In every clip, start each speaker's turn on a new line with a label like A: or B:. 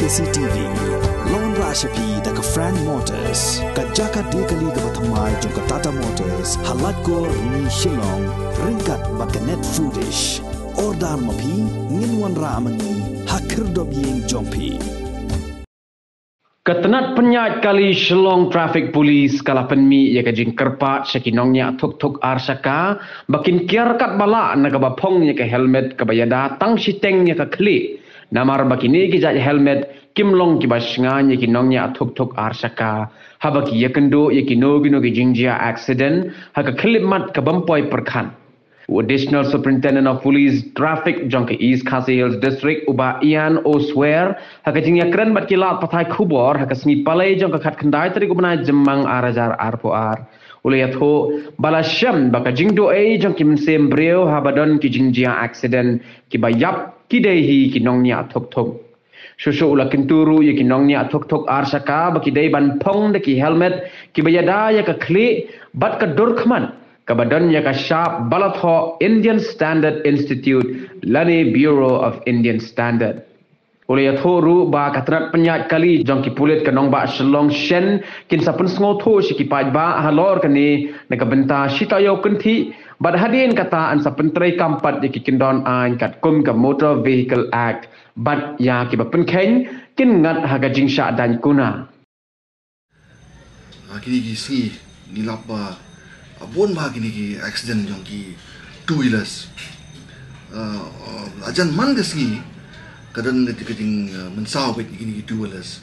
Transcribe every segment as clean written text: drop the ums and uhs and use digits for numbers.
A: CCTV Lone Rashapi da ka Frank Motors ka Jaka Dekali ka Bathamai jong ka Tata Motors halat ko ni Shillong ringkat ba ka Net Foodish Ordar mapi nginwan ramani hakir dob yeng jompi
B: Ketenat penyat kali Shillong Traffic Police kala penmi ya kajing kerpat syakinongnya tuk arsaka bakin kiarkat bala na kabapong ya ke helmet kabayada tang siteng ya ke kli namar bakini kijat helmet kimlong kibasngan ya kinongnya tuk arsaka habaki ya kendo ya kinogino kijingjia accident haka klimat kabampoy perkan. Additional Superintendent of Police Traffic Jongke East Khasi Hills District Uba Ian Oswear hakajingnya keren bat kilat patai kubor hakasngi palai jongke khat kendai tadi kubna jemang arajar arpoar ulayat ho balasham bakajing doe jongke mensem breu habadon kijingjia accident kibayap kidehi kinongnya tok susu ula kenturu ya kinongnya tok arsaka bakidei ban pong deki helmet kibayada ya ke kli bat ke durkman Kabadan ya ka Shab Balatho Indian Standard Institute Lani Bureau of Indian Standard. Oleh thoru ba katrat penyat kali jong ki pulit kanong ba Shillong Shen kin sapun sngoto sikipaj ba halor kani nakabenta sitayo kunti bad hadin kata an sapun trai kampat ki kindon an kat kum ka Motor Vehicle Act bad ya ki ba penkeng kin ngat haga jingsha dan kuna.
C: Kini si nilap ba Abon bah kini ki accident jong ki two wheelers. Ajan man kesni kadang nanti keting mensau bet kini ki two wheelers.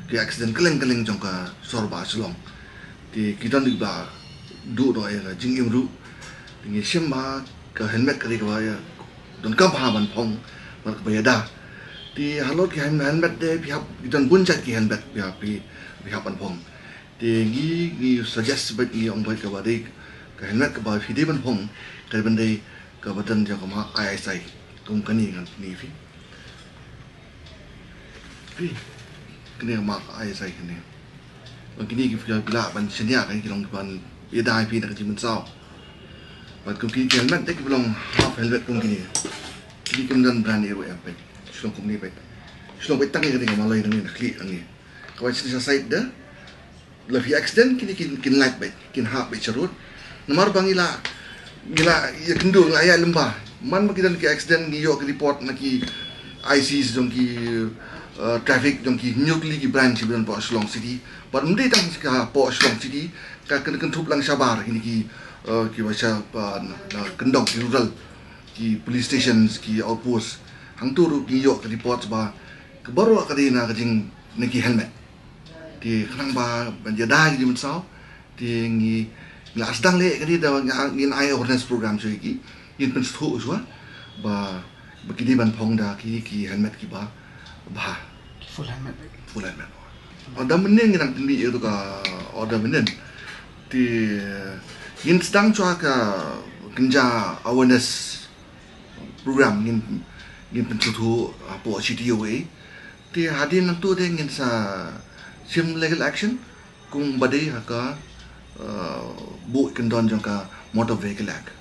C: Ki accident keleng jong ka sorba Shillong. Di kita ni ba du do ya jing imru. Dengan siapa ke helmet kali ka ya don kam haban pong mak bayada. Di halot ki helmet de pihak kita buncak ki helmet pihak pan pong. Di gi suggest bet ni ong baik ka badik ka helmet ka ba fi de ban phong ka ban dei ka batan ja ka ma ISI tum kani kan ni fi kini ma ISI kini ban kini ki fi bila ban senya kan ki long ban ya dai fi na ka jimun sao ban kum ki helmet de ki belong half helmet kum kini kan dan brand ni ya pe Shillong kum ni pe Shillong pe tang ni ka malai ni na kli ani ka ba sisa side de la fi accident kini kin light pe kin ha pe charut Namar bangila ya kendo ngaya lembah man makidan ki accident ni yo ki report na ki ICs jong ki traffic jong ki nyukli ki branch bi po Shillong City par mde tang ka po Shillong City ka ken thup lang sabar kini ki wasa na kendong ki rural ki police stations ki outpost hang turu ki yo ki report ba ke baru ka dina ka jing na ki helmet ti khnang ba banjada ki mun sao ti ngi la sedang le kadi da ngin ai awareness program so iki yin pen stho uswa ba begini ban phong da ki helmet ki ba
D: full helmet
C: ada menen nang tindi itu ka order menen ti yin sedang chua ka kenja awareness program yin pen stho po CTOA ti hadin nang tu de ngin sa sim legal action kung badai ka bu kendon jong ka Motor Vehicle Act.